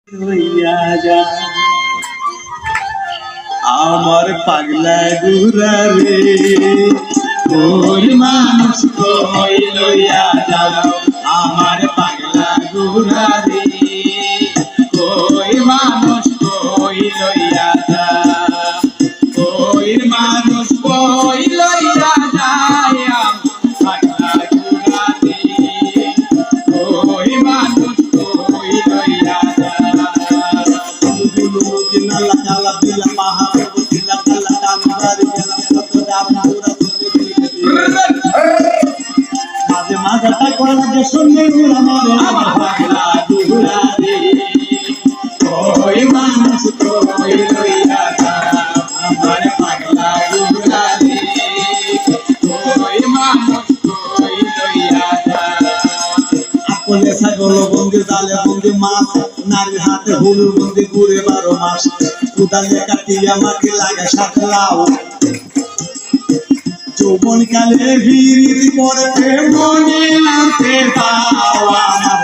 হইয়া যা আমার পাগলা গুরা রে ওর মানুষ কই লইয়া যাও আমার পাগলা গুরা রে কই মানুষ কই লইয়া যা কই মানুষ কই লইয়া যায় পাগলা গুরা রে কই মানুষ কই লইয়া যা বন্দি জালে বন্দি মাছ নারীর হাতে হুলুর বন্দি ঘুরে 12 মাস কুদালে কাটিয়া মাটি লাগে সাতলাও যৌবন কালে ভিড় করতে মনে আনতে পাও আমার